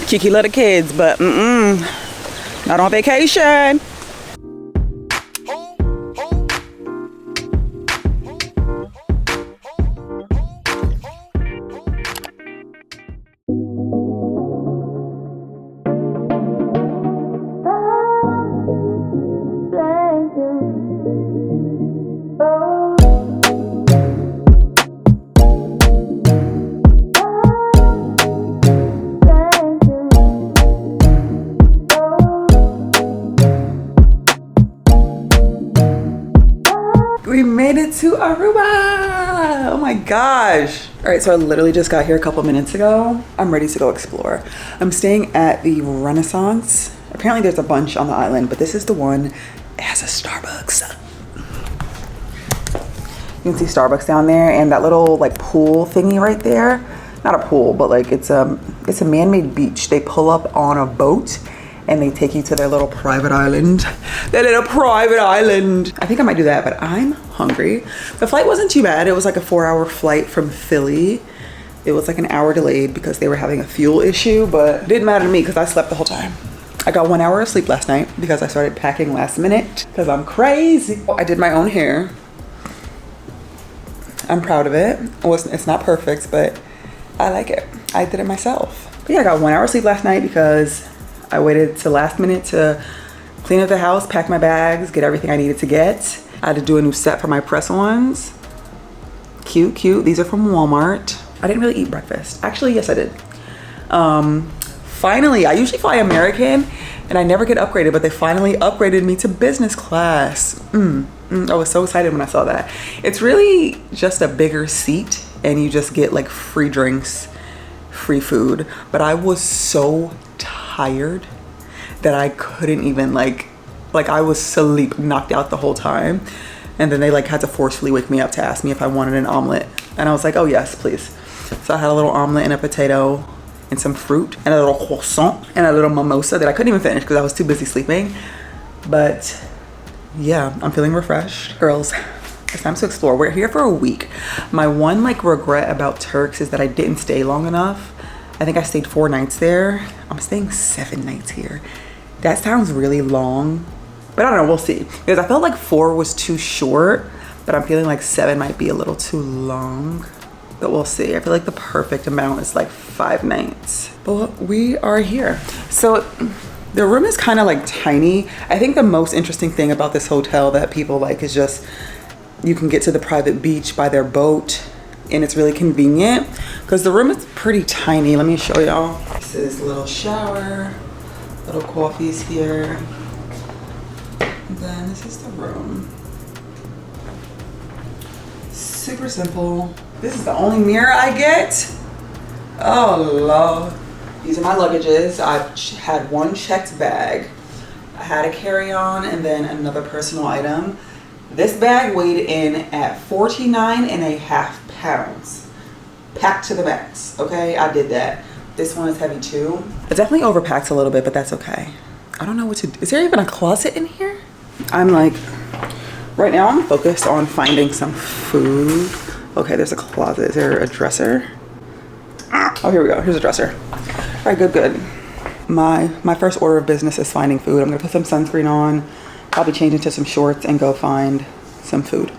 Kiki love the kids, but not on vacation. We made it to Aruba! Oh my gosh. All right, so I literally just got here a couple minutes ago. I'm ready to go explore. I'm staying at the Renaissance. Apparently there's a bunch on the island, but this is the one. It has a Starbucks. You can see Starbucks down there and that little like pool thingy right there. Not a pool, but like it's a man-made beach. They pull up on a boat and they take you to their little private island. Their little private island. I think I might do that, but I'm hungry. The flight wasn't too bad. It was like a 4-hour flight from Philly. It was like an hour delayed because they were having a fuel issue, but it didn't matter to me because I slept the whole time. I got 1 hour of sleep last night because I started packing last minute because I'm crazy. I did my own hair. I'm proud of it. It's not perfect, but I like it. I did it myself. But yeah, I got 1 hour of sleep last night because I waited till last minute to clean up the house, pack my bags, get everything I needed to get. I had to do a new set for my press-ons. Cute, cute. These are from Walmart. I didn't really eat breakfast. Actually, yes, I did. Finally, I usually fly American and I never get upgraded, but they finally upgraded me to business class. I was so excited when I saw that. It's really just a bigger seat and you just get like free drinks, free food. But I was so tired that I couldn't even like I was asleep, knocked out the whole time. And then they like had to forcefully wake me up to ask me if I wanted an omelet. And I was like, oh yes, please. So I had a little omelet and a potato and some fruit and a little croissant and a little mimosa that I couldn't even finish because I was too busy sleeping. But yeah, I'm feeling refreshed. Girls, it's time to explore. We're here for a week. My one like regret about Turks is that I didn't stay long enough. I think I stayed 4 nights there. I'm staying 7 nights here. That sounds really long, but I don't know, we'll see. Because I felt like 4 was too short, but I'm feeling like 7 might be a little too long. But we'll see. I feel like the perfect amount is like 5 nights. But we are here. So the room is kind of like tiny. I think the most interesting thing about this hotel that people like is just you can get to the private beach by their boat. And it's really convenient because the room is pretty tiny. Let me show y'all. This is a little shower, little coffees here. And then this is the room. Super simple. This is the only mirror I get. Oh Lord. These are my luggages. I've had 1 checked bag. I had a carry-on and then another personal item. This bag weighed in at 49.5 pounds, packed to the max. Okay, I did that. This one is heavy too. It definitely overpacks a little bit, but that's okay. I don't know what to do. Is there even a closet in here? I'm like, right now I'm focused on finding some food. Okay, there's a closet. Is there a dresser? Oh, here we go. Here's a dresser. All right, good. My first order of business is finding food. I'm gonna put some sunscreen on, probably change into some shorts and go find some food.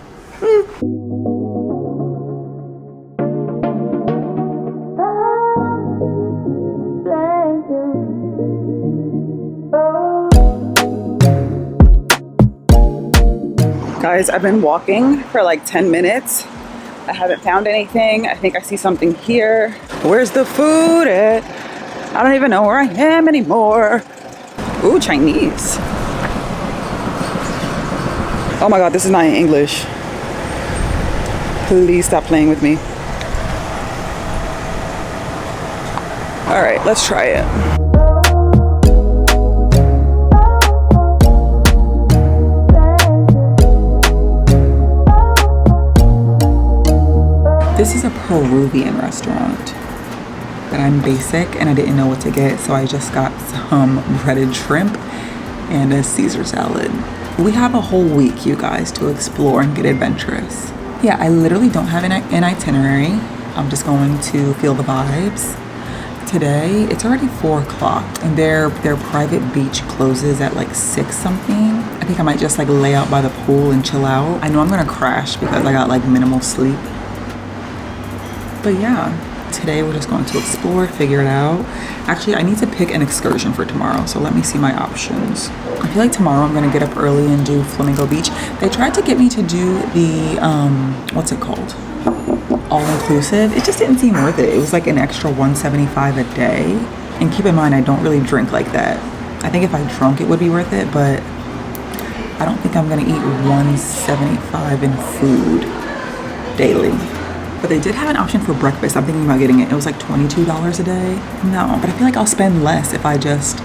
Guys, I've been walking for like 10 minutes. I haven't found anything. I think I see something here. Where's the food at? I don't even know where I am anymore. Ooh, Chinese. Oh my God, this is not in English. Please stop playing with me. All right, let's try it. This is a Peruvian restaurant, but I'm basic and I didn't know what to get, so I just got some breaded shrimp and a Caesar salad. We have a whole week, you guys, to explore and get adventurous. Yeah, I literally don't have an itinerary. I'm just going to feel the vibes. Today, it's already 4 o'clock and their private beach closes at like 6 something. I think I might just like lay out by the pool and chill out. I know I'm gonna crash because I got like minimal sleep. But yeah, today we're just going to explore, figure it out. Actually, I need to pick an excursion for tomorrow, so let me see my options. I feel like tomorrow I'm gonna get up early and do Flamingo Beach. They tried to get me to do the, what's it called? All-inclusive. It just didn't seem worth it. It was like an extra $175 a day. And keep in mind, I don't really drink like that. I think if I drunk, it would be worth it, but I don't think I'm gonna eat $175 in food daily. But they did have an option for breakfast. I'm thinking about getting it. It was like $22 a day. No, but I feel like I'll spend less if I just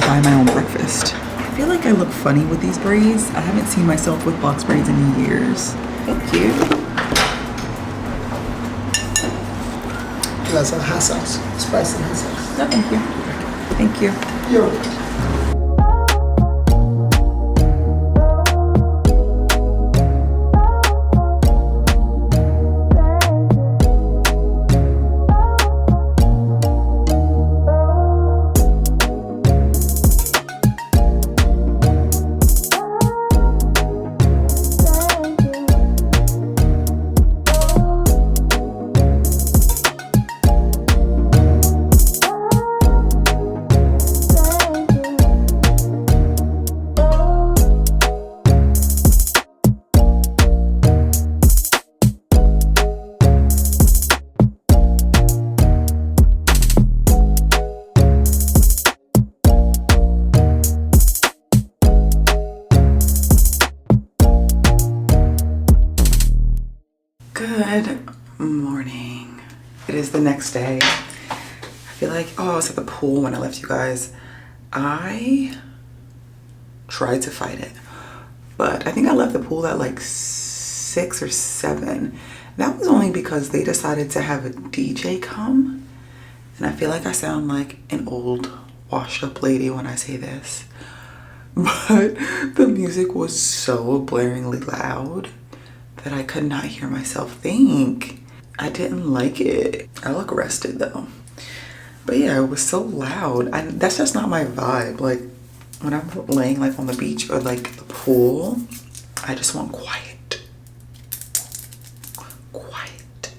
buy my own breakfast. I feel like I look funny with these braids. I haven't seen myself with box braids in years. Thank you. That's a hot sauce, spicy hot sauce. No, thank you. Thank you. You're welcome. Good morning. It is the next day. I feel like, oh, I was at the pool when I left you guys. I tried to fight it, but I think I left the pool at like 6 or 7. That was only because they decided to have a DJ come. And I feel like I sound like an old washed up lady when I say this, but the music was so blaringly loud that I could not hear myself think. I didn't like it. I look rested though. But yeah, it was so loud. That's just not my vibe. Like when I'm laying like on the beach or like the pool, I just want quiet. Quiet.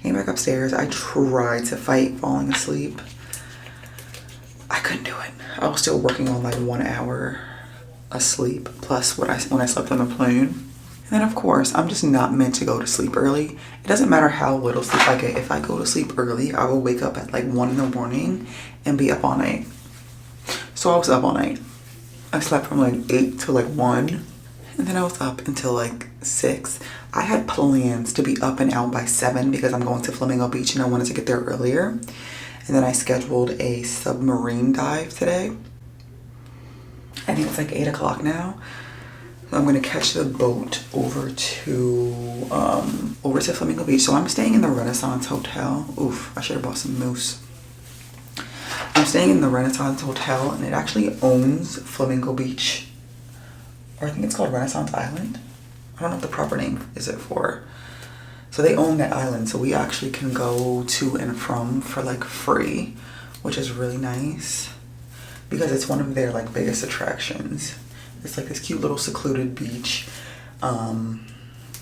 Came back upstairs. I tried to fight falling asleep. I couldn't do it. I was still working on like 1 hour of sleep plus when I slept on the plane. And then of course, I'm just not meant to go to sleep early. It doesn't matter how little sleep I get. If I go to sleep early, I will wake up at like 1 in the morning and be up all night. So I was up all night. I slept from like 8 to like 1. And then I was up until like 6. I had plans to be up and out by 7 because I'm going to Flamingo Beach and I wanted to get there earlier. And then I scheduled a submarine dive today. I think it's like 8 o'clock now. I'm gonna catch the boat over to Flamingo Beach. So I'm staying in the Renaissance Hotel. Oof, I should have bought some mousse. I'm staying in the Renaissance Hotel and it actually owns Flamingo Beach. Or I think it's called Renaissance Island. I don't know what the proper name is it for. So they own that island. So we actually can go to and from for like free, which is really nice because it's one of their like biggest attractions. It's like this cute little secluded beach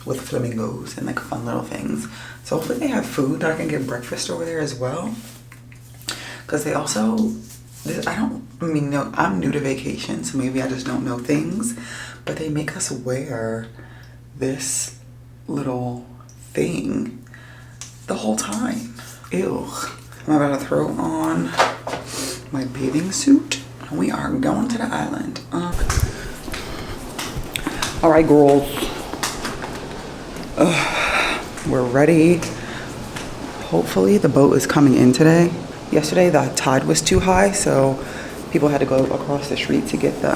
with flamingos and like fun little things. So hopefully they have food that I can get breakfast over there as well. Because they also, I'm new to vacation, so maybe I just don't know things. But they make us wear this little thing the whole time. Ew. I'm about to throw on my bathing suit. And we are going to the island. All right, girls. We're ready. Hopefully the boat is coming in today. Yesterday the tide was too high, so people had to go across the street to get the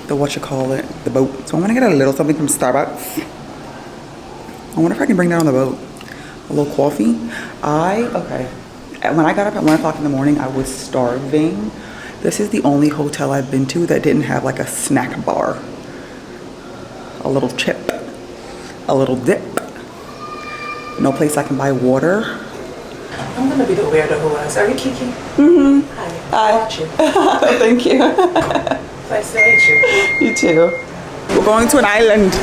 the boat. So I'm gonna get a little something from Starbucks. I wonder if I can bring that on the boat. A little coffee. When I got up at 1 o'clock in the morning, I was starving. This is the only hotel I've been to that didn't have like a snack bar. A little chip, a little dip. No place I can buy water. I'm gonna be the weirdo who asks, are you Kiki? Mm-hmm. Hi. Hi. I watch you. Thank you. Nice to meet you. You too. We're going to an island.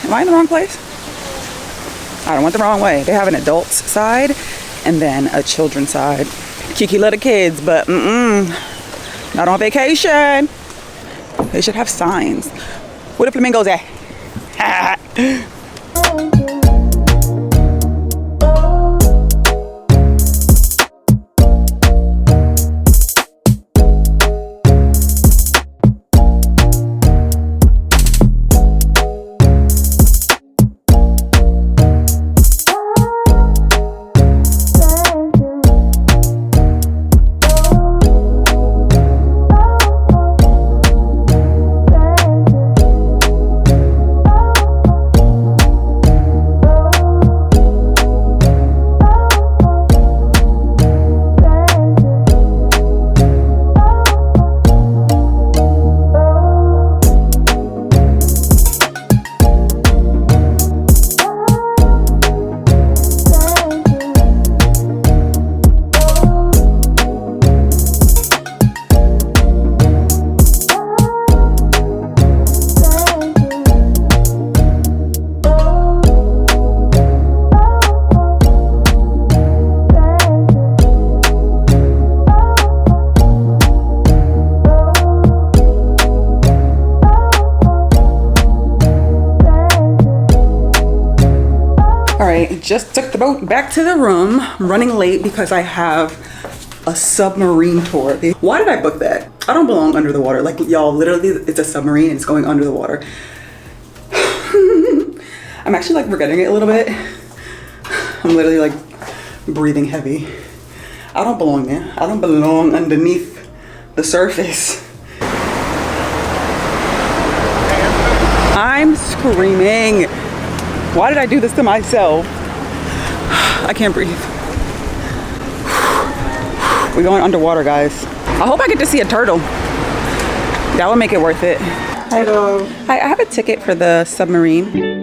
Am I in the wrong place? I don't went the wrong way. They have an adults side and then a children's side. Kiki love the kids, but not on vacation. They should have signs. Where the flamingos at? Just took the boat back to the room. I'm running late because I have a submarine tour. Why did I book that? I don't belong under the water. Like, y'all, literally, it's a submarine and it's going under the water. I'm actually like regretting it a little bit. I'm literally like breathing heavy. I don't belong there. I don't belong underneath the surface. I'm screaming. Why did I do this to myself? I can't breathe. We're going underwater, guys. I hope I get to see a turtle. That would make it worth it. Hello. Hi, I have a ticket for the submarine.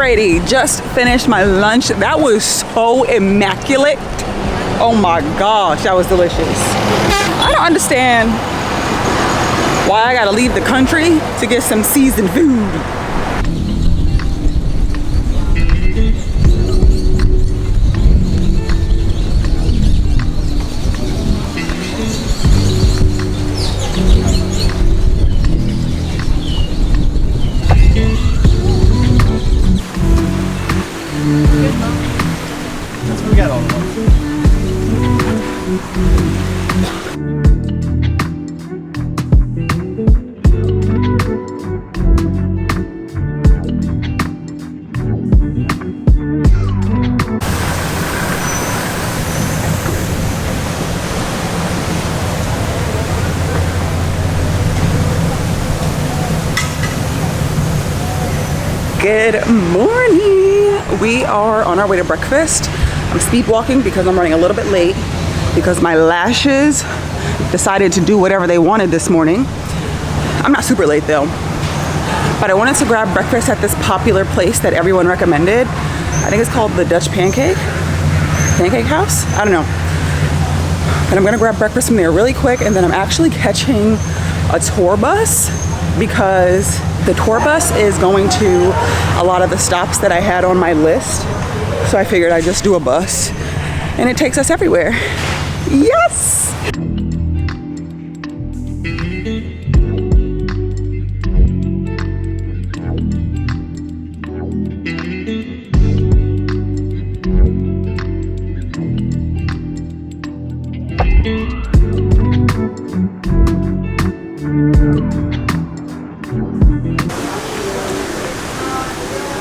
Alrighty, just finished my lunch. That was so immaculate. Oh my gosh, that was delicious. I don't understand why I gotta leave the country to get some seasoned food. That's what we got all the ones. Good morning. We are on our way to breakfast. I'm speed walking because I'm running a little bit late because my lashes decided to do whatever they wanted this morning. I'm not super late though, but I wanted to grab breakfast at this popular place that everyone recommended. I think it's called the Dutch Pancake House. I don't know. But I'm gonna grab breakfast from there really quick, and then I'm actually catching a tour bus because the tour bus is going to a lot of the stops that I had on my list. So I figured I'd just do a bus, and it takes us everywhere. Yes!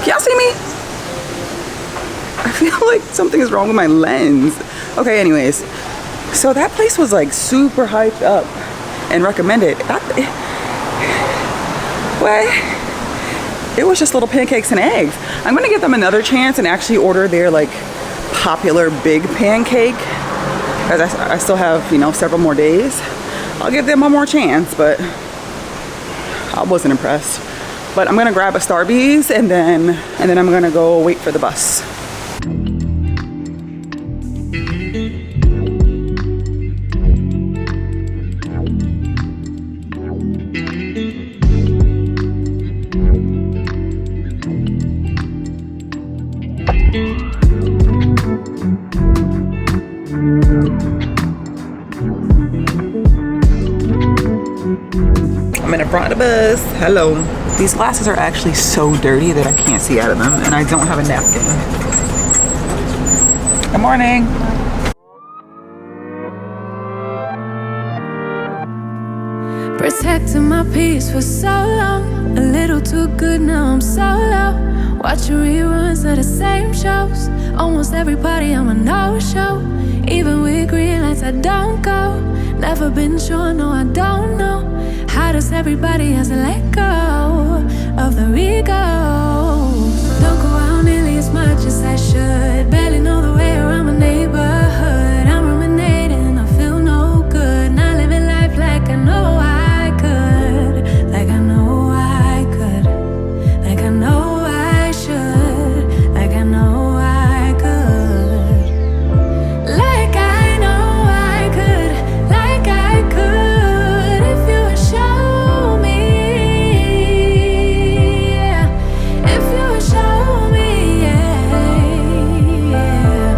Y'all see me? I feel like something is wrong with my lens. Okay, anyways. So that place was like super hyped up and recommended. What? It was just little pancakes and eggs. I'm gonna give them another chance and actually order their like popular big pancake, because I still have, you know, several more days. I'll give them one more chance, but I wasn't impressed. But I'm gonna grab a Starbucks and then I'm gonna go wait for the bus. I'm in the front of the bus. Hello. These glasses are actually so dirty that I can't see out of them, and I don't have a napkin. Good morning. Protecting my peace for so long, a little too good, now I'm so low. Watching reruns of the same shows. Almost every party I'm a no-show. Even with green lights I don't go. Never been sure, no I don't know. How does everybody has to let go of the ego? Don't go out nearly as much as I should. Barely know the way around my neighborhood. I'm ruminating, I feel no good. Not living life like I know I could. Like I know I could. Like I know I should. Like I know I could. Like I know I could. Like I could. If you would show me, yeah. If you would show me, yeah, yeah.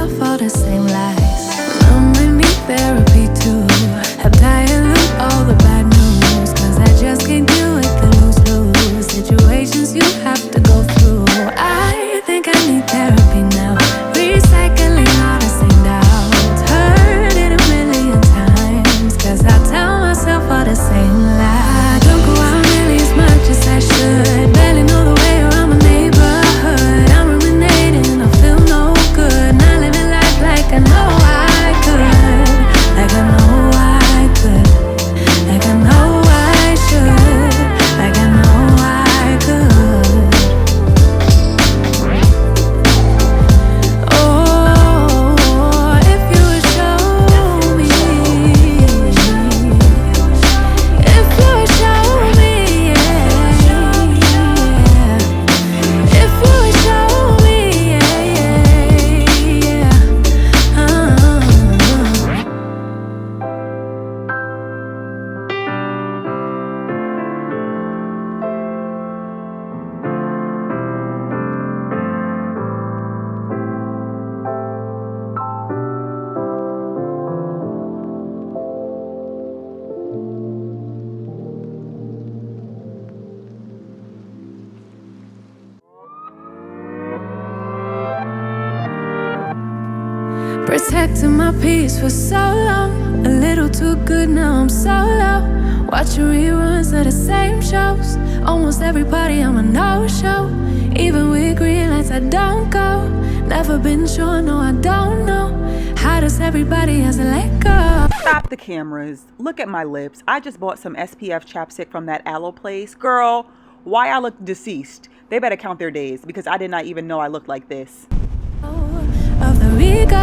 myself all the same lies. I might need therapy too. Have dilute all the bad news, cause I just can't deal with the lose-lose situations you have to go through. I think I need therapy now. Recycling all the same doubts. Heard it a million times, cause I tell myself all the same lies. Don't go out nearly as much as I should. Barely know the way around my neighborhood. I'm ruminating, I feel no good. Not living life like I know I could. Like I know I could. Like I know I should. Like I know I could. Oh, if you would show me. If you would show me, yeah. If you would show me, yeah. Protecting my peace for so long, a little too good, now I'm so low. Watching reruns of the same shows. Almost every party I'm a no-show. Even with green lights I don't go. Never been sure, no I don't know. How does everybody has to let go? Stop the cameras. Look at my lips. I just bought some SPF chapstick from that aloe place. Girl, why I look deceased? They better count their days because I did not even know I looked like this. Of the ego.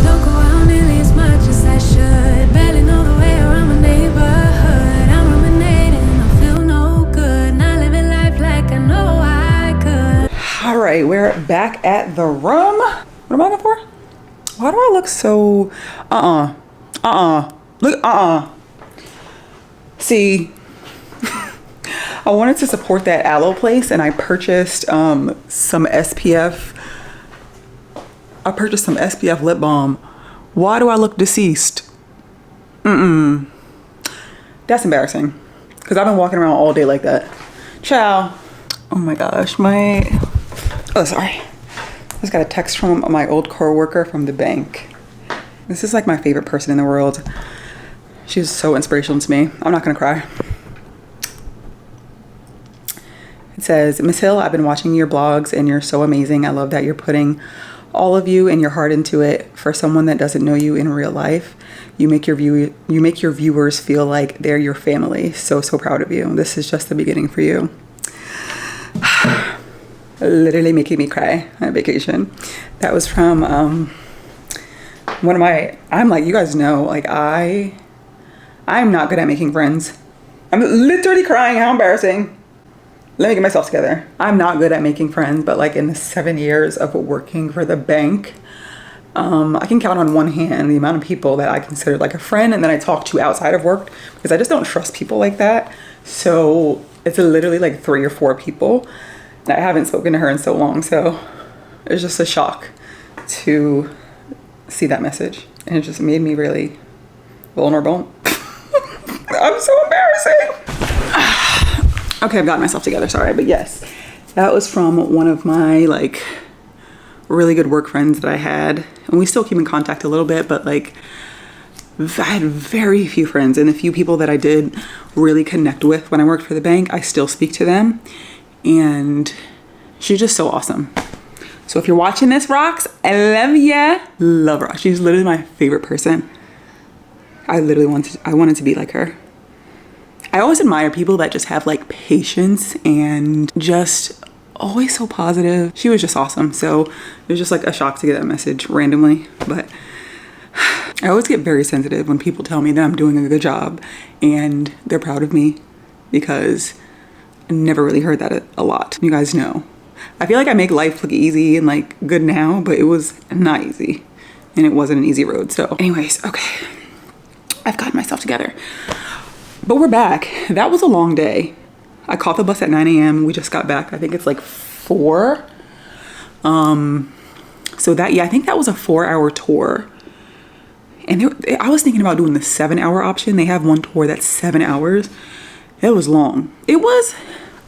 Don't go out nearly as much as I should. Barely know the way around my neighborhood. I'm ruminating, I feel no good. Not living life like I know I could. All right, we're back at the room. What am I looking for? Why do I look so look see, I wanted to support that aloe place and I purchased some SPF. I purchased some SPF lip balm. Why do I look deceased? That's embarrassing. Because I've been walking around all day like that. Ciao. Oh my gosh, oh sorry. I just got a text from my old coworker from the bank. This is like my favorite person in the world. She's so inspirational to me. I'm not gonna cry. It says, Miss Hill, I've been watching your blogs and you're so amazing. I love that you're putting all of you and your heart into it. For someone that doesn't know you in real life, you make your viewers feel like they're your family. So proud of you. This is just the beginning for you. Literally making me cry on vacation. That was from one of my, I'm like, you guys know, like I'm not good at making friends. I'm literally crying. How embarrassing. Let me get myself together. I'm not good at making friends, but like in the 7 years of working for the bank, I can count on one hand the amount of people that I consider like a friend and then I talk to outside of work because I just don't trust people like that. So it's literally like 3 or 4 people that I haven't spoken to her in so long. So it's just a shock to see that message. And it just made me really vulnerable. I'm so embarrassing. Okay, I've got myself together, sorry, but yes, that was from one of my like really good work friends that I had, and we still keep in contact a little bit, but like I had very few friends, and the few people that I did really connect with when I worked for the bank, I still speak to them, and she's just so awesome. So if you're watching this, Rox, I love ya. Love her. She's literally my favorite person. I wanted to be like her. I always admire people that just have like patience and just always so positive. She was just awesome. So it was just like a shock to get that message randomly. But I always get very sensitive when people tell me that I'm doing a good job and they're proud of me, because I never really heard that a lot. You guys know. I feel like I make life look easy and like good now, but it was not easy and it wasn't an easy road. So anyways, okay, I've gotten myself together. But we're back. That was a long day. I caught the bus at 9 a.m. We just got back. I think it's like 4. So So that, yeah, I think that was a 4-hour tour. And I was thinking about doing the 7-hour option. They have one tour that's 7 hours. It was long.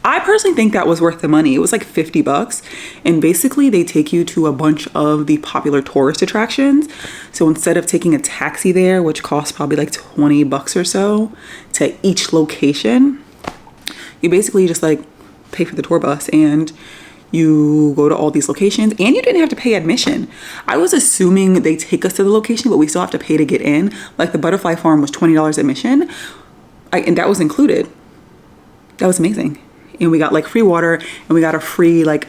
I personally think that was worth the money. It was like 50 bucks. And basically they take you to a bunch of the popular tourist attractions. So instead of taking a taxi there, which costs probably like 20 bucks or so to each location, you basically just like pay for the tour bus and you go to all these locations, and you didn't have to pay admission. I was assuming they take us to the location, but we still have to pay to get in. Like the butterfly farm was $20 admission, and that was included. That was amazing. And we got like free water, and we got a free like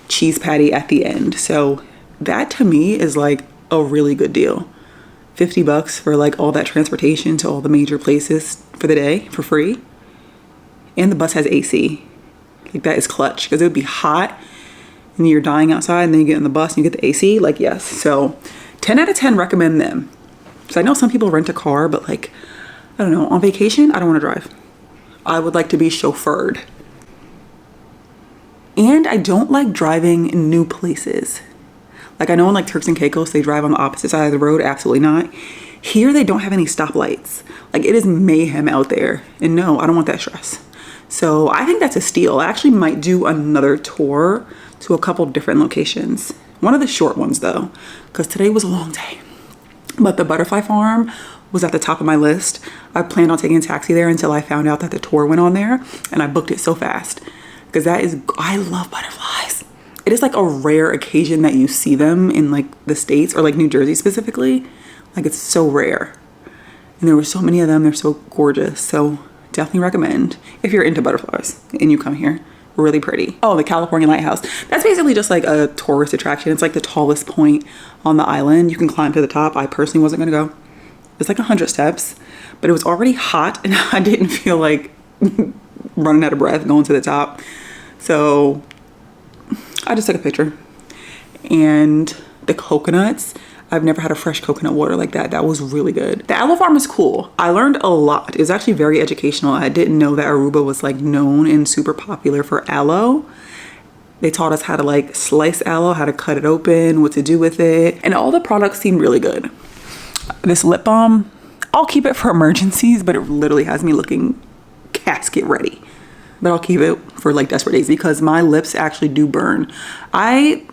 cheese patty at the end. So that to me is like a really good deal. 50 bucks for like all that transportation to all the major places for the day for free. And the bus has AC. Like that is clutch, because it would be hot and you're dying outside, and then you get in the bus and you get the AC. Like, yes. So 10 out of 10 recommend them. So I know some people rent a car, but like, I don't know, on vacation, I don't want to drive. I would like to be chauffeured. And I don't like driving in new places. Like I know in like Turks and Caicos, they drive on the opposite side of the road. Absolutely not. Here, they don't have any stoplights. Like it is mayhem out there. And no, I don't want that stress. So I think that's a steal. I actually might do another tour to a couple different locations. One of the short ones though, because today was a long day. But the butterfly farm was at the top of my list. I planned on taking a taxi there until I found out that the tour went on there, and I booked it so fast. Because I love butterflies. It is like a rare occasion that you see them in like the States, or like New Jersey specifically. Like it's so rare. And there were so many of them. They're so gorgeous. So definitely recommend if you're into butterflies and you come here. Really pretty. Oh, the California Lighthouse. That's basically just like a tourist attraction. It's like the tallest point on the island. You can climb to the top. I personally wasn't gonna go. It's like 100 steps, but it was already hot and I didn't feel like running out of breath going to the top. So I just took a picture. And the coconuts, I've never had a fresh coconut water like that. That was really good. The aloe farm is cool. I learned a lot. It was actually very educational. I didn't know that Aruba was like known and super popular for aloe. They taught us how to like slice aloe, how to cut it open, what to do with it. And all the products seemed really good. This lip balm, I'll keep it for emergencies, but it literally has me looking casket ready. But I'll keep it for like desperate days because my lips actually do burn. I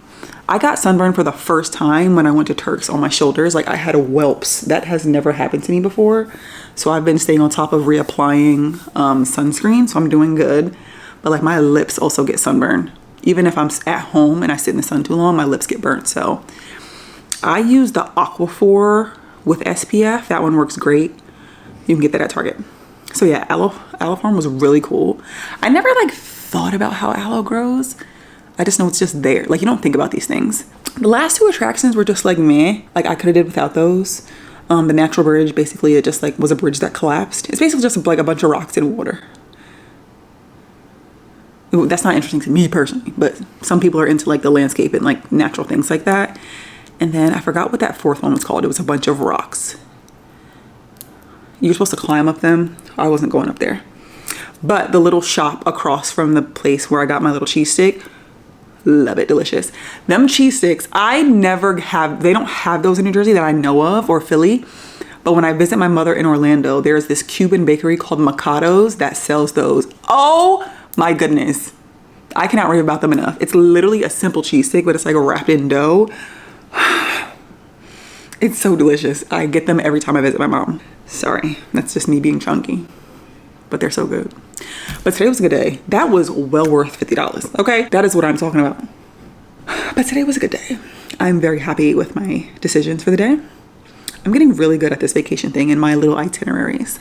got sunburned for the first time when I went to Turks on my shoulders. Like I had whelps. That has never happened to me before. So I've been staying on top of reapplying sunscreen. So I'm doing good. But like my lips also get sunburned. Even if I'm at home and I sit in the sun too long, my lips get burnt. So I use the Aquaphor with SPF. That one works great. You can get that at Target. So yeah, aloe farm was really cool. I never like thought about how aloe grows. I just know it's just there. Like you don't think about these things. The last two attractions were just like meh. Like I could have did without those. The natural bridge, basically it just like was a bridge that collapsed. It's basically just like a bunch of rocks in water. That's not interesting to me personally, but some people are into like the landscape and like natural things like that. And then I forgot what that fourth one was called. It was a bunch of rocks. You're supposed to climb up them. I wasn't going up there. But the little shop across from the place where I got my little cheese stick, love it, delicious. Them cheese sticks, they don't have those in New Jersey that I know of, or Philly. But when I visit my mother in Orlando, there's this Cuban bakery called Mikado's that sells those. Oh my goodness. I cannot rave about them enough. It's literally a simple cheese stick, but it's like wrapped in dough. It's so delicious. I get them every time I visit my mom. Sorry, that's just me being chunky, but they're so good. But today was a good day. That was well worth $50. Okay, that is what I'm talking about. But today was a good day. I'm very happy with my decisions for the day. I'm getting really good at this vacation thing and my little itineraries.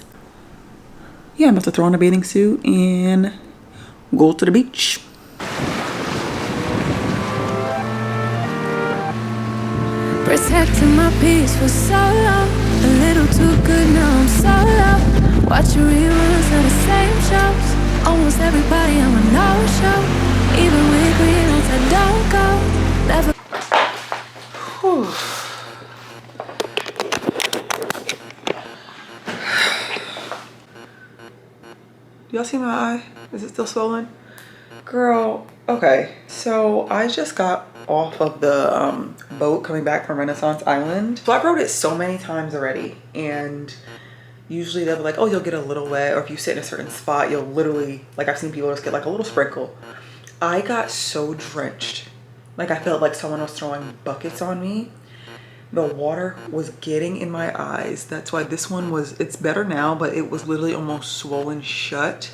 Yeah, I'm about to throw on a bathing suit and go to the beach. Protecting my peace for so long, a little too good, now I'm so low. Watching reruns of the same shows. Almost everybody on a no-show. Even with green lights I don't go. Never. Y'all see my eye? Is it still swollen? Girl, okay. So I just got off of the boat coming back from Renaissance Island. So I've rode it so many times already, and usually they'll be like, oh, you'll get a little wet, or if you sit in a certain spot, you'll literally, like I've seen people just get like a little sprinkle. I got so drenched. Like I felt like someone was throwing buckets on me. The water was getting in my eyes. That's why this one was, it's better now, but it was literally almost swollen shut.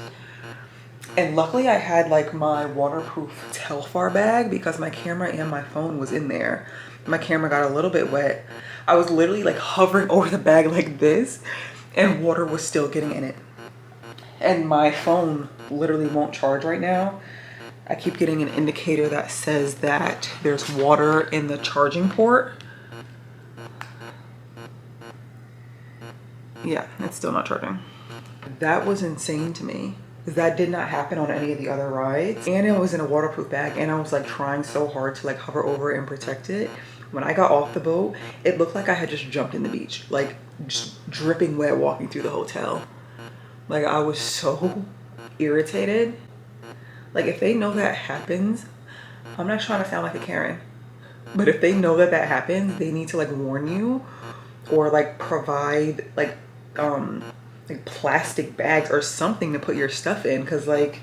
And luckily I had like my waterproof Telfar bag because my camera and my phone was in there. My camera got a little bit wet. I was literally like hovering over the bag like this, and water was still getting in it. And my phone literally won't charge right now. I keep getting an indicator that says that there's water in the charging port. Yeah, it's still not charging. That was insane to me. That did not happen on any of the other rides. And it was in a waterproof bag, and I was like trying so hard to like hover over and protect it. When I got off the boat, it looked like I had just jumped in the beach, like just dripping wet walking through the hotel. Like I was so irritated. Like if they know that happens, I'm not trying to sound like a Karen, but if they know that that happens, they need to like warn you, or like provide like plastic bags or something to put your stuff in, because like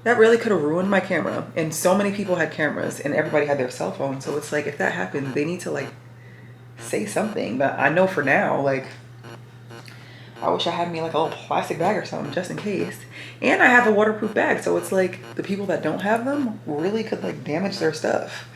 that really could have ruined my camera. And so many people had cameras and everybody had their cell phone, so it's like if that happens, they need to like say something. But I know for now, like I wish I had me like a little plastic bag or something just in case. And I have a waterproof bag, so it's like the people that don't have them really could like damage their stuff.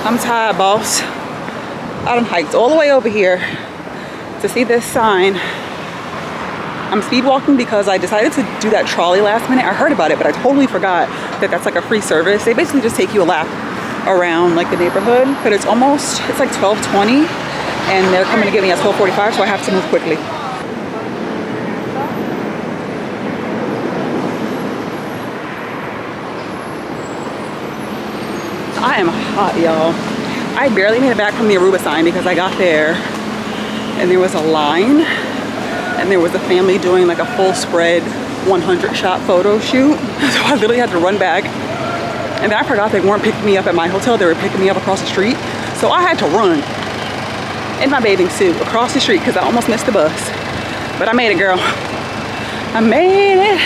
I'm tired, boss. I done hiked all the way over here to see this sign. I'm speed walking because I decided to do that trolley last minute. I heard about it, but I totally forgot that that's like a free service. They basically just take you a lap around like the neighborhood, but it's like 12:20 and they're coming to get me at 12:45, so I have to move quickly. I am hot, y'all. I barely made it back from the Aruba sign because I got there and there was a line and there was a family doing like a full spread 100 shot photo shoot. So I literally had to run back. And then I forgot they weren't picking me up at my hotel. They were picking me up across the street. So I had to run in my bathing suit across the street because I almost missed the bus. But I made it, girl. I made it.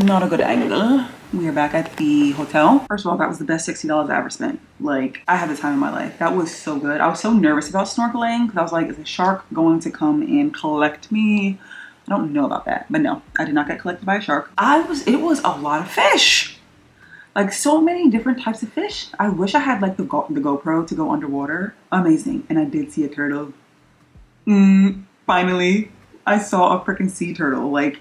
Not a good angle. We are back at the hotel. First of all, that was the best $60 I ever spent. Like, I had the time of my life. That was so good. I was so nervous about snorkeling because I was like, is a shark going to come and collect me? I don't know about that, but no, I did not get collected by a shark. It was a lot of fish. Like, so many different types of fish. I wish I had like the GoPro to go underwater. Amazing. And I did see a turtle. Finally, I saw a freaking sea turtle. Like,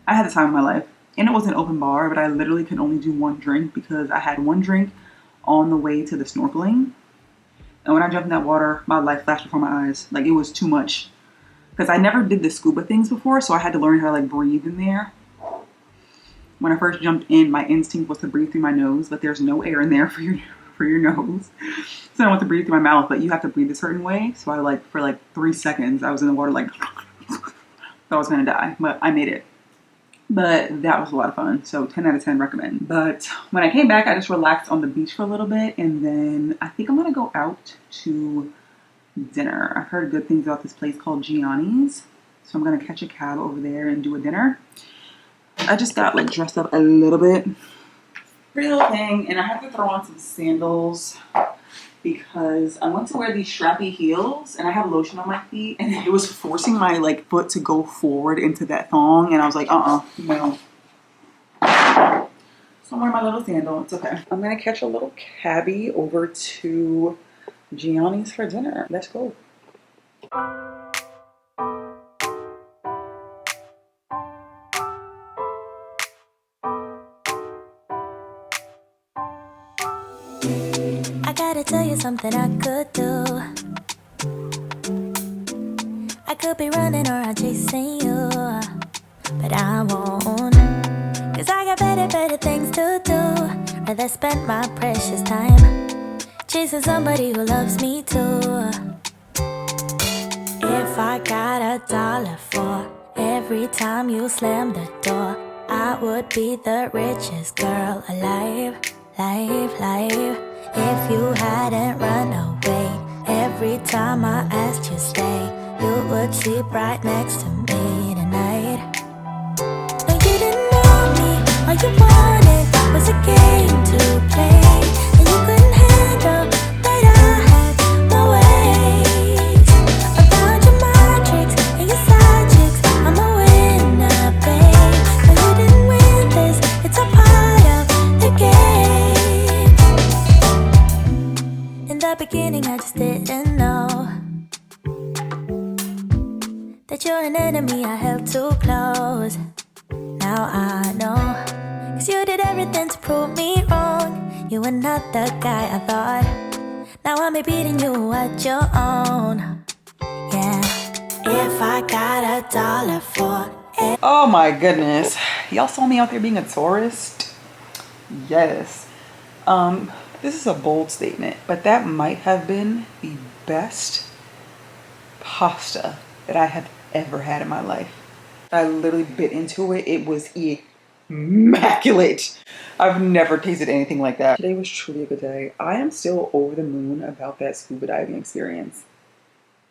I had the time of my life. And it was an open bar, but I literally could only do one drink because I had one drink on the way to the snorkeling. And when I jumped in that water, my life flashed before my eyes. Like, it was too much. Because I never did the scuba things before, so I had to learn how to like breathe in there. When I first jumped in, my instinct was to breathe through my nose, but there's no air in there for your nose. So I want to breathe through my mouth, but you have to breathe a certain way. So I like, for like 3 seconds, I was in the water like, I was gonna die, but I made it. But that was a lot of fun. So 10 out of 10 recommend. But when I came back, I just relaxed on the beach for a little bit. And then I think I'm going to go out to dinner. I've heard good things about this place called Gianni's. So I'm going to catch a cab over there and do a dinner. I just got like dressed up a little bit. Pretty little thing. And I have to throw on some sandals because I went to wear these strappy heels and I have lotion on my feet and it was forcing my like foot to go forward into that thong and I was like, no. So I'm wearing my little sandal. It's okay. I'm gonna catch a little cabbie over to Gianni's for dinner. Let's go. I gotta tell you something I could do. I could be running around chasing you, but I won't. Cause I got better things to do. Rather spend my precious time chasing somebody who loves me too. If I got $1 for every time you slam the door, I would be the richest girl alive, if you hadn't run away. Every time I asked you stay, you would sleep right next to me tonight. No, you didn't know me, all you wanted was a game to play, and you couldn't handle that I had my ways. I found your magics and your side chicks, I'm a winner, babe. No, you didn't win this, it's a part of the game. In the beginning I just didn't know that you're an enemy I held too close. Now I know, 'cause you did everything to prove me wrong. You were not the guy I thought. Now I'm beating you at your own. Yeah, if I got $1 for it. Oh my goodness. Y'all saw me out there being a tourist? Yes. This is a bold statement, but that might have been the best pasta that I have ever had in my life. I literally bit into it. It was immaculate. I've never tasted anything like that. Today was truly a good day. I am still over the moon about that scuba diving experience.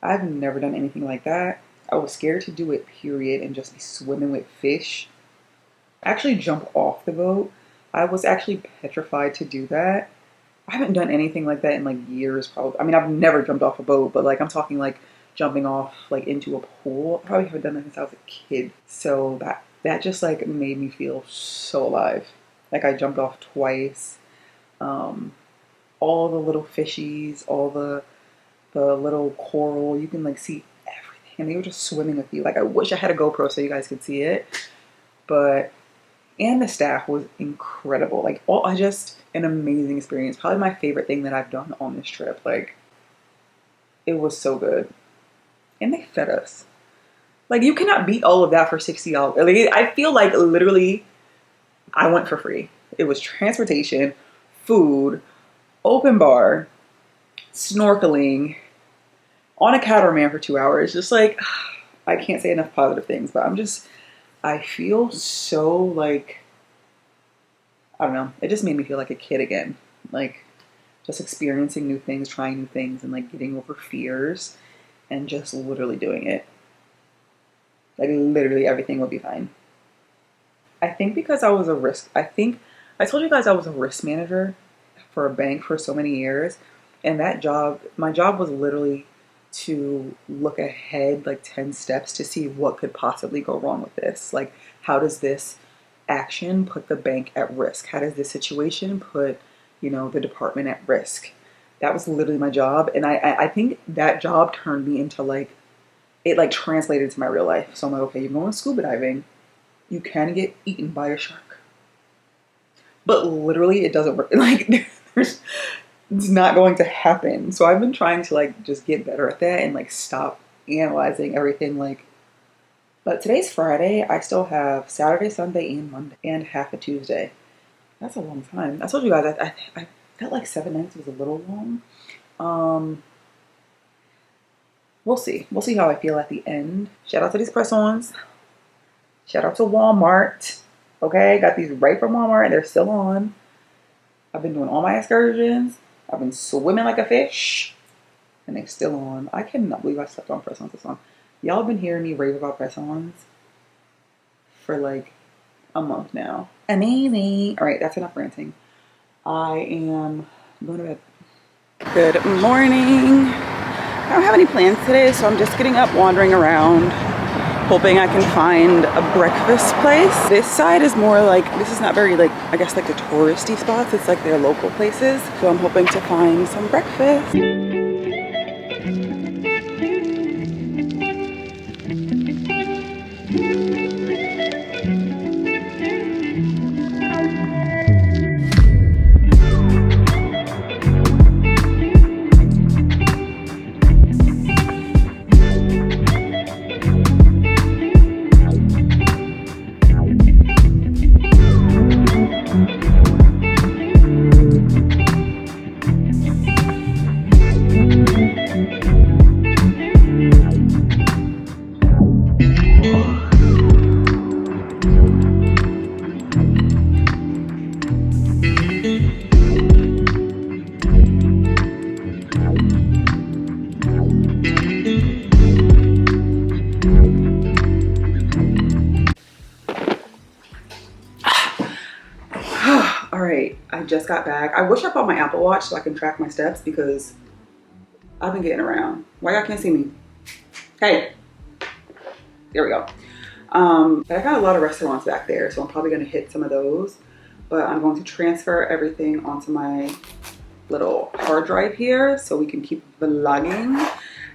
I've never done anything like that. I was scared to do it, period, and just be swimming with fish. Actually jump off the boat. I was actually petrified to do that. I haven't done anything like that in like years, probably. I mean, I've never jumped off a boat, but like I'm talking like jumping off like into a pool. I probably haven't done that since I was a kid. So that just like made me feel so alive. Like I jumped off twice. All the little fishies, all the little coral, you can like see everything. And they were just swimming with you. Like I wish I had a GoPro so you guys could see it. And the staff was incredible. Like an amazing experience. Probably my favorite thing that I've done on this trip. Like it was so good. And they fed us. Like you cannot beat all of that for $60. Like, I feel like literally I went for free. It was transportation, food, open bar, snorkeling, on a catamaran for 2 hours. Just like, I can't say enough positive things, but I feel so like, I don't know. It just made me feel like a kid again. Like just experiencing new things, trying new things, and like getting over fears and just literally doing it. Like literally everything will be fine. I think because I was I told you guys I was a risk manager for a bank for so many years. And my job was literally to look ahead like 10 steps to see what could possibly go wrong with this. Like, how does this action put the bank at risk? How does this situation put, the department at risk? That was literally my job. And I think that job turned me into like, it like translated to my real life. So I'm like, okay, you're going scuba diving. You can get eaten by a shark. But literally it doesn't work. Like it's not going to happen. So I've been trying to like just get better at that and like stop analyzing everything. Like, but today's Friday. I still have Saturday, Sunday, and Monday, and half a Tuesday. That's a long time. I told you guys I felt like 7 nights was a little long. We'll see. We'll see how I feel at the end. Shout out to these press-ons. Shout out to Walmart. Okay, got these right from Walmart. They're still on. I've been doing all my excursions. I've been swimming like a fish. And they're still on. I cannot believe I slept on press-ons this long. Y'all have been hearing me rave about press-ons for like a month now. Amazing. All right, that's enough ranting. I am going to bed. Good morning. I don't have any plans today, so I'm just getting up, wandering around, hoping I can find a breakfast place. This side is more like, this is not very like, I guess like the touristy spots. It's like their local places. So I'm hoping to find some breakfast. just got back. I wish I bought my Apple Watch so I can track my steps because I've been getting around. Why y'all can't see me? Hey, there we go. But I got a lot of restaurants back there, so I'm probably gonna hit some of those. But I'm going to transfer everything onto my little hard drive here so we can keep vlogging.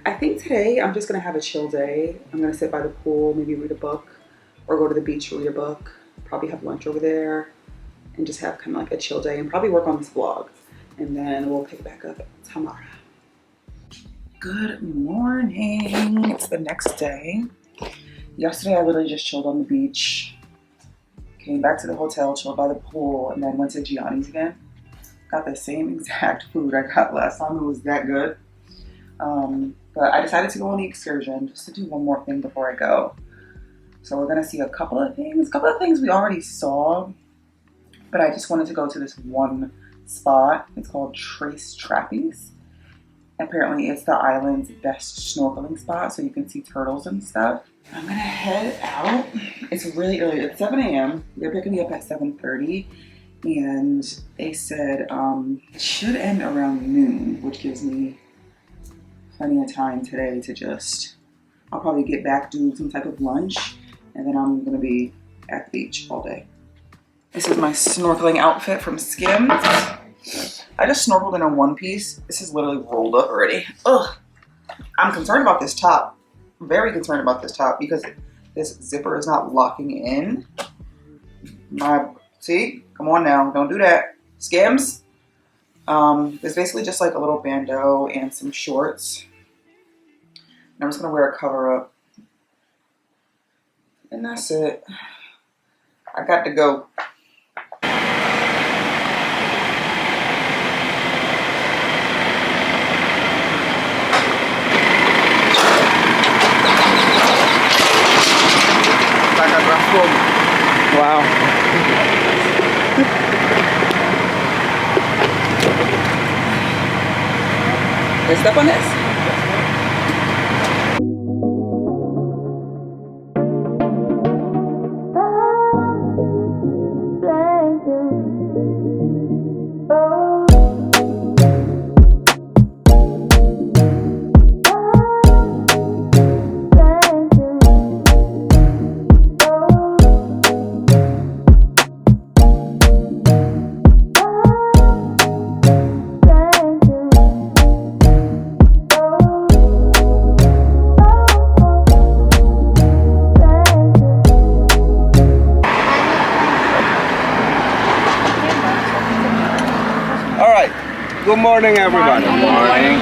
I think today I'm just gonna have a chill day. I'm gonna sit by the pool, maybe read a book, or go to the beach, read a book, probably have lunch over there, and just have kind of like a chill day and probably work on this vlog. And then we'll pick back up tomorrow. Good morning. It's the next day. Yesterday I literally just chilled on the beach, came back to the hotel, chilled by the pool, and then went to Gianni's again. Got the same exact food I got last time. It was that good. But I decided to go on the excursion just to do one more thing before I go. So we're gonna see a couple of things we already saw, but I just wanted to go to this one spot. It's called Trace Trappies. Apparently it's the island's best snorkeling spot, so you can see turtles and stuff. I'm gonna head out. It's really early, it's 7 a.m. They're picking me up at 7:30, and they said it should end around noon, which gives me plenty of time today to just, I'll probably get back, do some type of lunch, and then I'm gonna be at the beach all day. This is my snorkeling outfit from Skims. I just snorkeled in a one piece. This is literally rolled up already. Ugh. I'm concerned about this top. Very concerned about this top because this zipper is not locking in. See? Come on now, don't do that. Skims. It's basically just like a little bandeau and some shorts. And I'm just gonna wear a cover up. And that's it. I got to go. Wow. Let's step on this. Good morning, everybody. Good morning.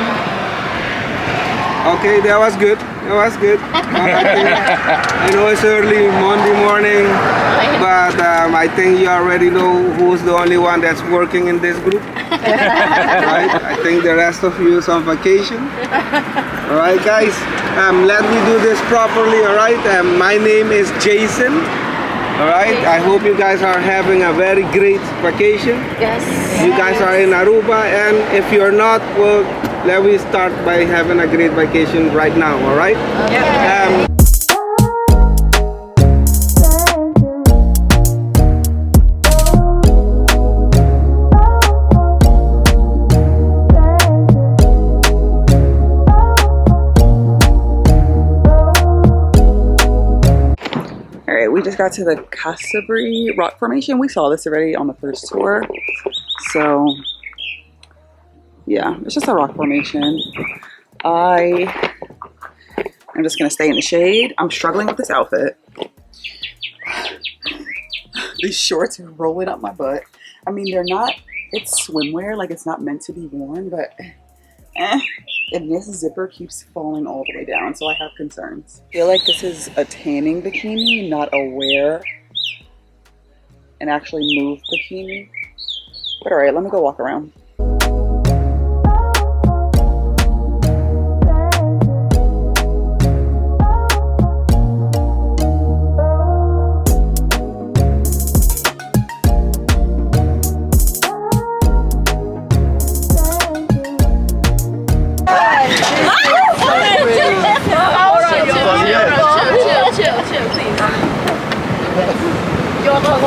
Okay, that was good. That was good. I know it's early Monday morning, but I think you already know who's the only one that's working in this group. Right? I think the rest of you is on vacation. All right, guys. Let me do this properly. All right. My name is Jason. All right, I hope you guys are having a very great vacation. Yes. You guys are in Aruba, and if you're not, well, let me start by having a great vacation right now, all right? Okay. We just got to the Kaale rock formation. We saw this already on the first tour. So yeah, it's just a rock formation. I'm just gonna stay in the shade. I'm struggling with this outfit. These shorts are rolling up my butt. I mean, they're not, it's swimwear, like it's not meant to be worn, but and this zipper keeps falling all the way down, so I have concerns. I feel like this is a tanning bikini, not a wear and actually move bikini. But all right, let me go walk around.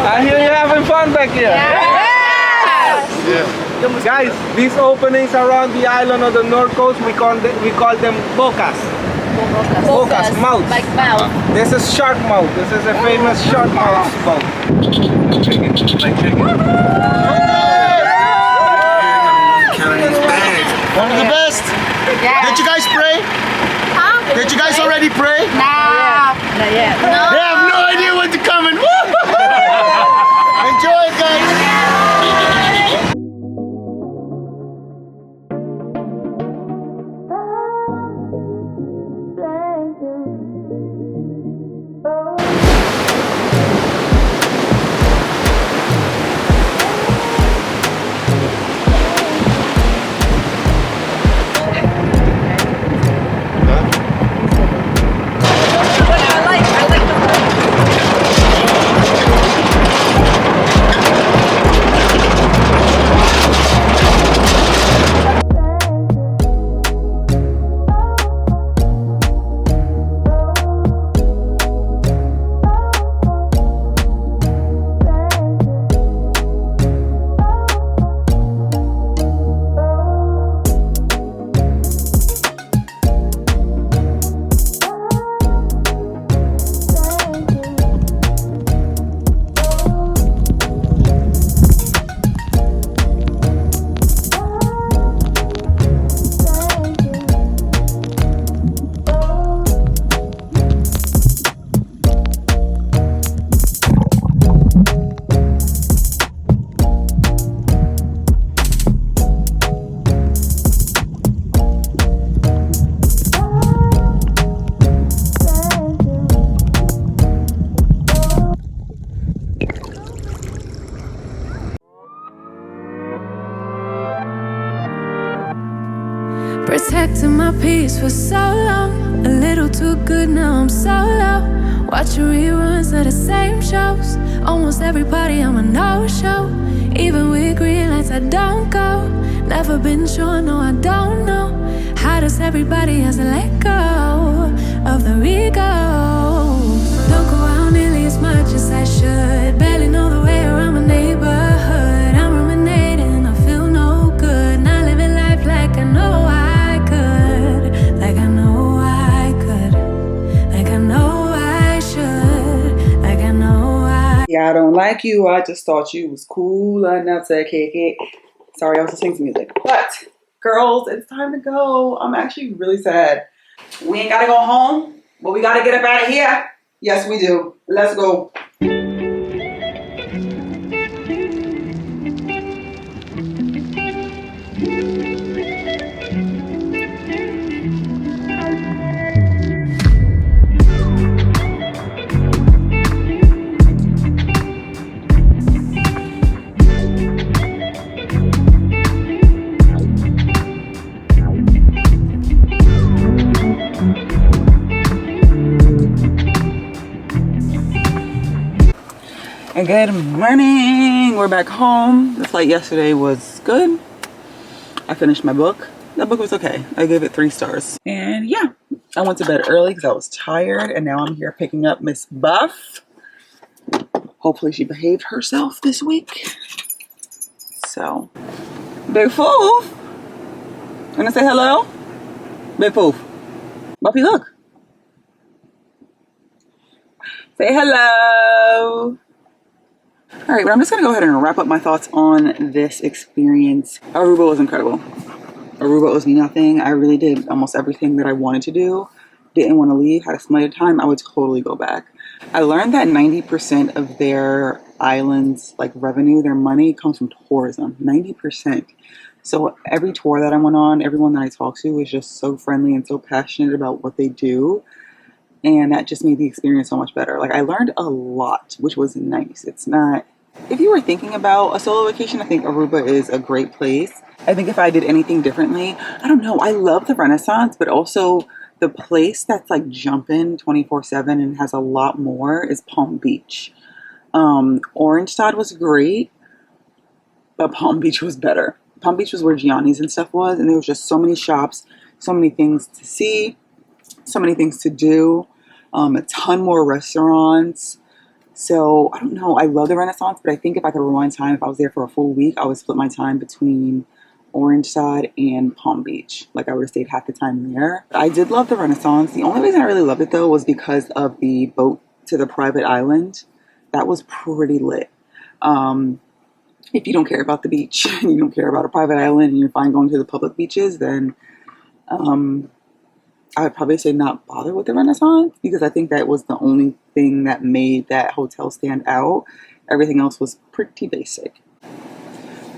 I hear you're having fun back here. Yes! Guys, these openings around the island of the North Coast, we call them bocas. Bocas, mouth. Like mouth. This is shark mouth. This is a famous shark mouth spot. Like chicken. One of the best. Yeah. Did you guys pray? Huh? Did you guys already pray? Nah. Not yet. No. They have no idea what's coming. Enjoy it, guys. Protecting my peace for so long, a little too good, now I'm so low. Watching reruns of the same shows. Almost every party I'm a no-show. Even with green lights I don't go. Never been sure, no I don't know. How does everybody has to let go of the ego? Don't go out nearly as much as I should. Barely know the way around my neighborhood. I'm ruminating, I feel no good. Not living life like I know I could. Like I know I could. Like I know I should. Like I know I. Yeah, I don't like you. I just thought you was cool enough to kick it. Sorry, I was listening to music. But, girls, it's time to go. I'm actually really sad. We ain't gotta go home, but we gotta get up out of here. Yes, we do. Let's go. And good morning. We're back home. The flight yesterday was good. I finished my book. That book was okay. I gave it 3 stars. And yeah, I went to bed early because I was tired. And now I'm here picking up Miss Buff. Hopefully she behaved herself this week. So, Big Foof. Wanna say hello? Big Foof. Buffy, look. Say hello. All right, but I'm just gonna go ahead and wrap up my thoughts on this experience. Aruba was incredible. Aruba owes me nothing. I really did almost everything that I wanted to do. Didn't want to leave, had a splendid time. I would totally go back. I learned that 90% of their islands, like revenue, their money comes from tourism, 90%. So every tour that I went on, everyone that I talked to was just so friendly and so passionate about what they do. And that just made the experience so much better. Like, I learned a lot, which was nice. It's not, if you were thinking about a solo vacation, I think Aruba is a great place. I think if I did anything differently, I don't know. I love the Renaissance, but also the place that's like jumping 24/7 and has a lot more is Palm Beach. Orange was great, but Palm Beach was better. Palm Beach was where Gianni's and stuff was, and there was just so many shops, so many things to see, so many things to do. A ton more restaurants. So I don't know. I love the Renaissance, but I think if I could rewind time, if I was there for a full week, I would split my time between Orange Side and Palm Beach. Like I would have stayed half the time there. I did love the Renaissance. The only reason I really loved it though was because of the boat to the private island. That was pretty lit. If you don't care about the beach and you don't care about a private island and you're fine going to the public beaches, then I would probably say not bother with the Renaissance, because I think that was the only thing that made that hotel stand out. Everything else was pretty basic.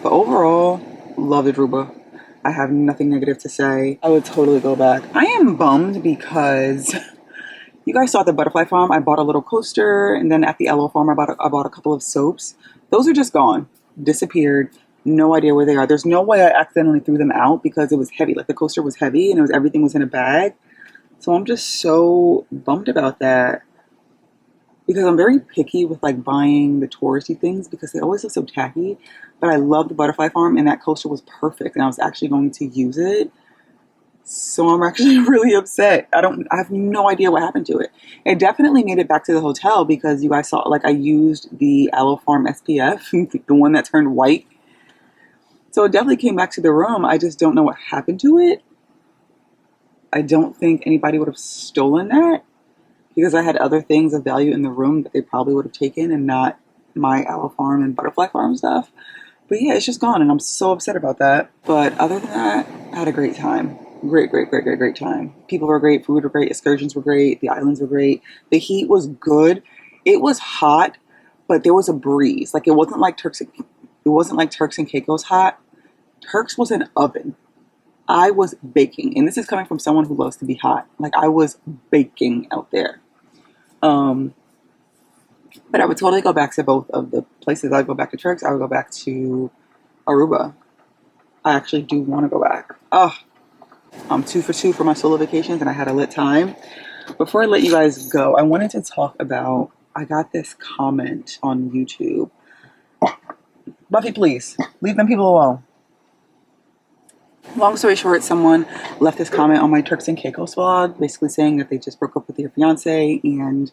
But overall, loved Aruba. I have nothing negative to say. I would totally go back. I am bummed because you guys saw at the Butterfly Farm, I bought a little coaster, and then at the Aloe Farm, I bought a couple of soaps. Those are just gone, disappeared. No idea where they are. There's no way I accidentally threw them out because it was heavy. Like the coaster was heavy and everything was in a bag. So I'm just so bummed about that, because I'm very picky with like buying the touristy things because they always look so tacky. But I love the Butterfly Farm and that coaster was perfect and I was actually going to use it. So I'm actually really upset. I have no idea what happened to it. It definitely made it back to the hotel because you guys saw, like, I used the Aloe Farm SPF, the one that turned white. So it definitely came back to the room. I just don't know what happened to it. I don't think anybody would have stolen that because I had other things of value in the room that they probably would have taken and not my Aloe Farm and Butterfly Farm stuff. But yeah, it's just gone and I'm so upset about that. But other than that, I had a great time. Great time. People were great, food were great, excursions were great, the islands were great. The heat was good. It was hot, but there was a breeze. Like it wasn't like Turks and Caicos hot. Turks was an oven. I was baking, and this is coming from someone who loves to be hot. Like I was baking out there. But I would totally go back to both of the places. I'd go back to Turks. I would go back to Aruba. I actually do want to go back. I'm 2 for 2 for my solo vacations and I had a lit time. Before I let you guys go, I wanted to talk about, I got this comment on YouTube. Buffy, please, leave them people alone. Long story short, someone left this comment on my Turks and Caicos vlog, basically saying that they just broke up with their fiance, and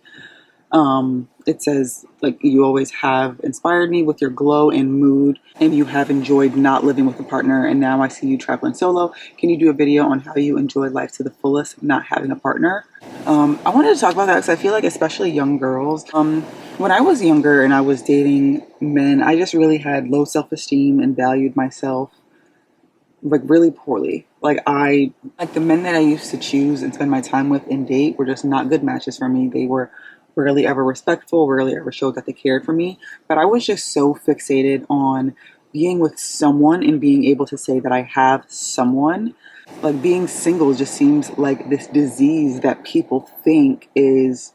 it says, like, you always have inspired me with your glow and mood, and you have enjoyed not living with a partner, and now I see you traveling solo. Can you do a video on how you enjoy life to the fullest not having a partner? I wanted to talk about that because I feel like especially young girls, when I was younger and I was dating men, I just really had low self-esteem and valued myself like really poorly. Like the men that I used to choose and spend my time with and date were just not good matches for me. They were rarely ever respectful, rarely ever showed that they cared for me. But I was just so fixated on being with someone and being able to say that I have someone. Like being single just seems like this disease that people think is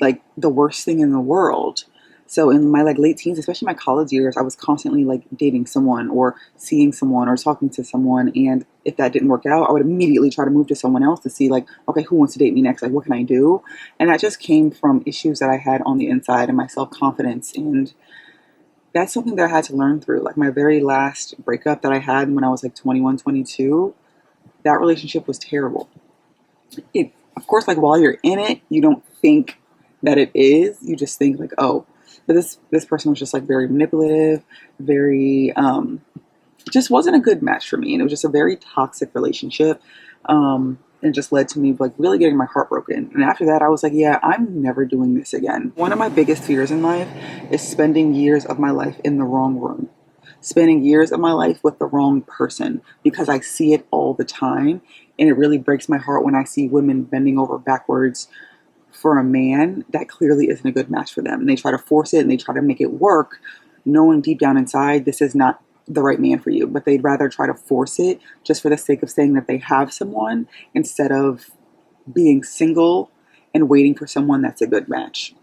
like the worst thing in the world. So in my like late teens, especially my college years, I was constantly like dating someone or seeing someone or talking to someone. And if that didn't work out, I would immediately try to move to someone else to see like, okay, who wants to date me next? Like, what can I do? And that just came from issues that I had on the inside and my self-confidence. And that's something that I had to learn through. Like my very last breakup that I had when I was like 21, 22, that relationship was terrible. Of course, like while you're in it, you don't think that it is. You just think like, oh, but this person was just like very manipulative, very, just wasn't a good match for me. And it was just a very toxic relationship. And it just led to me like really getting my heart broken. And after that, I was like, yeah, I'm never doing this again. One of my biggest fears in life is spending years of my life in the wrong room, spending years of my life with the wrong person, because I see it all the time. And it really breaks my heart when I see women bending over backwards for a man that clearly isn't a good match for them. And they try to force it and they try to make it work, knowing deep down inside this is not the right man for you. But they'd rather try to force it just for the sake of saying that they have someone instead of being single and waiting for someone that's a good match.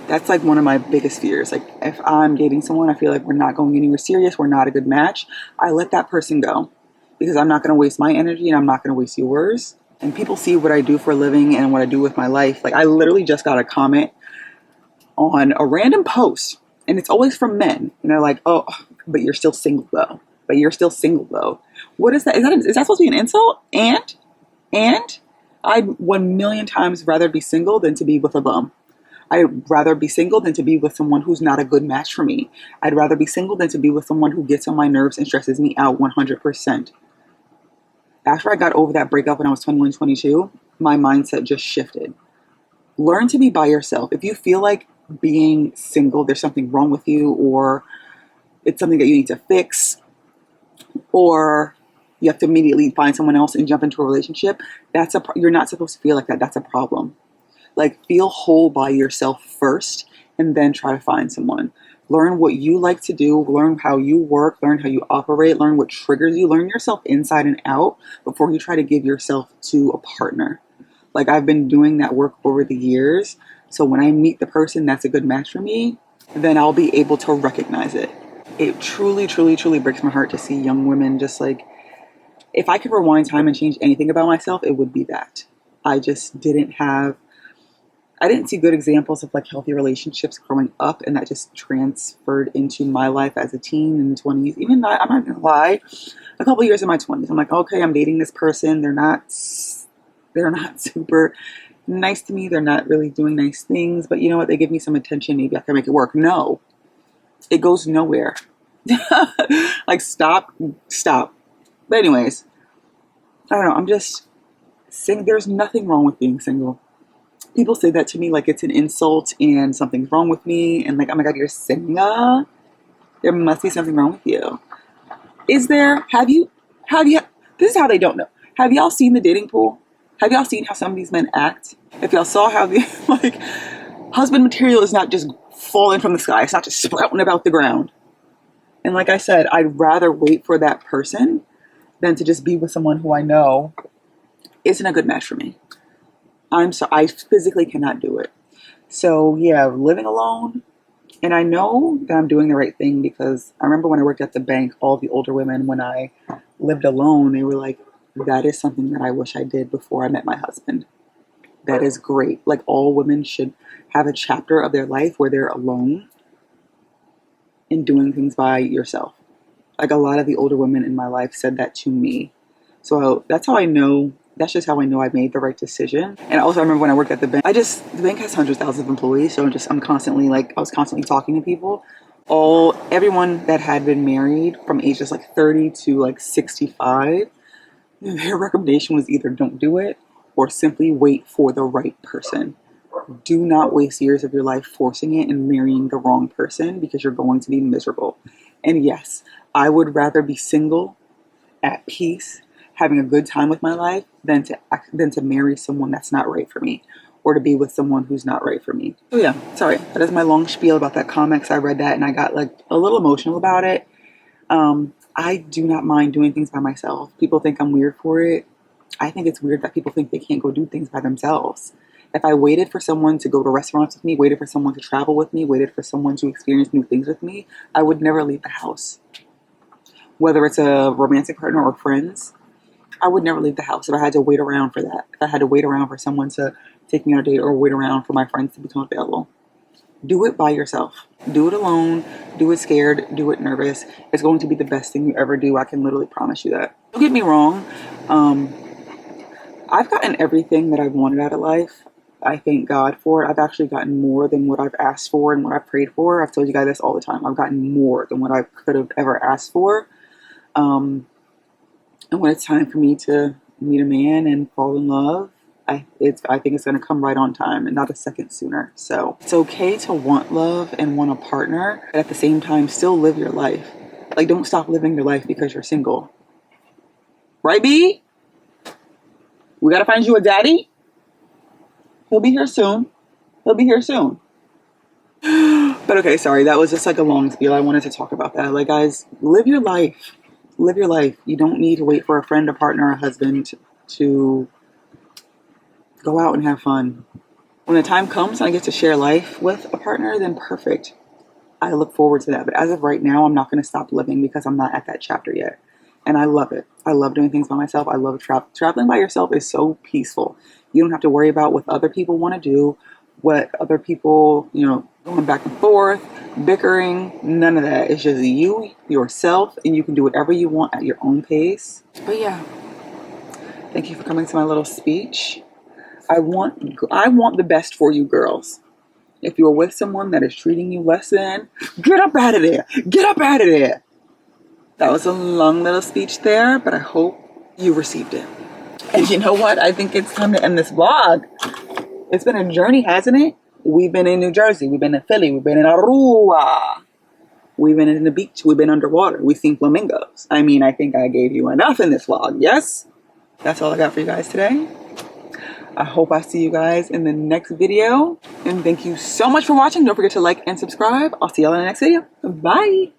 That's like one of my biggest fears. Like if I'm dating someone, I feel like we're not going anywhere serious, we're not a good match, I let that person go because I'm not going to waste my energy and I'm not going to waste yours. And people see what I do for a living and what I do with my life. Like I literally just got a comment on a random post and it's always from men. And they're like, oh, but you're still single though. But you're still single though. What is that? Is that supposed to be an insult? And I'd 1,000,000 times rather be single than to be with a bum. I'd rather be single than to be with someone who's not a good match for me. I'd rather be single than to be with someone who gets on my nerves and stresses me out 100%. After I got over that breakup when I was 21, 22, my mindset just shifted. Learn to be by yourself. If you feel like being single, there's something wrong with you, or it's something that you need to fix, or you have to immediately find someone else and jump into a relationship, you're not supposed to feel like that. That's a problem. Like, feel whole by yourself first and then try to find someone. Learn what you like to do, learn how you work, learn how you operate, learn what triggers you, learn yourself inside and out before you try to give yourself to a partner. Like, I've been doing that work over the years. So when I meet the person that's a good match for me, then I'll be able to recognize it. It truly, truly, truly breaks my heart to see young women just like, if I could rewind time and change anything about myself, it would be that. I didn't see good examples of like healthy relationships growing up, and that just transferred into my life as a teen in the 20s. Even though, I'm not gonna lie, a couple years in my 20s, I'm like, okay, I'm dating this person. They're not super nice to me. They're not really doing nice things, but you know what? They give me some attention. Maybe I can make it work. No, it goes nowhere. Like, stop. But anyways, I don't know. I'm just saying there's nothing wrong with being single. People say that to me like it's an insult and something's wrong with me, and like, oh my God, you're single? There must be something wrong with you. Is there? Have you? This is how they don't know. Have y'all seen the dating pool? Have y'all seen how some of these men act? If y'all saw how the like, husband material is not just falling from the sky. It's not just sprouting about the ground. And like I said, I'd rather wait for that person than to just be with someone who I know isn't a good match for me. I physically cannot do it. So yeah, living alone. And I know that I'm doing the right thing, because I remember when I worked at the bank, all the older women, when I lived alone, they were like, that is something that I wish I did before I met my husband. That is great. Like, all women should have a chapter of their life where they're alone and doing things by yourself. Like, a lot of the older women in my life said that to me. So that's how I know. That's just how I know I made the right decision. And also, I remember when I worked at the bank, the bank has hundreds of thousands of employees. So I was constantly talking to people. Everyone that had been married from ages like 30 to like 65, their recommendation was either don't do it or simply wait for the right person. Do not waste years of your life forcing it and marrying the wrong person, because you're going to be miserable. And yes, I would rather be single, at peace, having a good time with my life than to marry someone that's not right for me, or to be with someone who's not right for me. So yeah, sorry, that is my long spiel about that comic. I read that and I got like a little emotional about it. I do not mind doing things by myself. People think I'm weird for it. I think it's weird that people think they can't go do things by themselves. If I waited for someone to go to restaurants with me, waited for someone to travel with me, waited for someone to experience new things with me, I would never leave the house. Whether it's a romantic partner or friends, I would never leave the house if I had to wait around for that. If I had to wait around for someone to take me on a date, or wait around for my friends to become available. Do it by yourself. Do it alone. Do it scared. Do it nervous. It's going to be the best thing you ever do. I can literally promise you that. Don't get me wrong. I've gotten everything that I've wanted out of life. I thank God for it. I've actually gotten more than what I've asked for and what I've prayed for. I've told you guys this all the time. I've gotten more than what I could have ever asked for. And when it's time for me to meet a man and fall in love, I think it's going to come right on time and not a second sooner. So it's okay to want love and want a partner, but at the same time, still live your life. Like, don't stop living your life because you're single. Right, B? We got to find you a daddy. He'll be here soon. But okay, sorry. That was just like a long spiel. I wanted to talk about that. Like, guys, live your life. Live your life. You don't need to wait for a friend, a partner, a husband to go out and have fun. When the time comes and I get to share life with a partner, then perfect. I look forward to that. But as of right now, I'm not going to stop living because I'm not at that chapter yet. And I love it. I love doing things by myself. I love traveling by yourself is so peaceful. You don't have to worry about what other people want to do, what other people, going back and forth, bickering, none of that. It's just you, yourself, and you can do whatever you want at your own pace. But yeah, thank you for coming to my little speech. I want the best for you girls. If you're with someone that is treating you less than, get up out of there. Get up out of there. That was a long little speech there, but I hope you received it. And you know what? I think it's time to end this vlog. It's been a journey, hasn't it? We've been in New Jersey. We've been in Philly. We've been in Aruba. We've been in the beach. We've been underwater. We've seen flamingos. I mean, I think I gave you enough in this vlog. Yes? That's all I got for you guys today. I hope I see you guys in the next video. And thank you so much for watching. Don't forget to like and subscribe. I'll see y'all in the next video. Bye.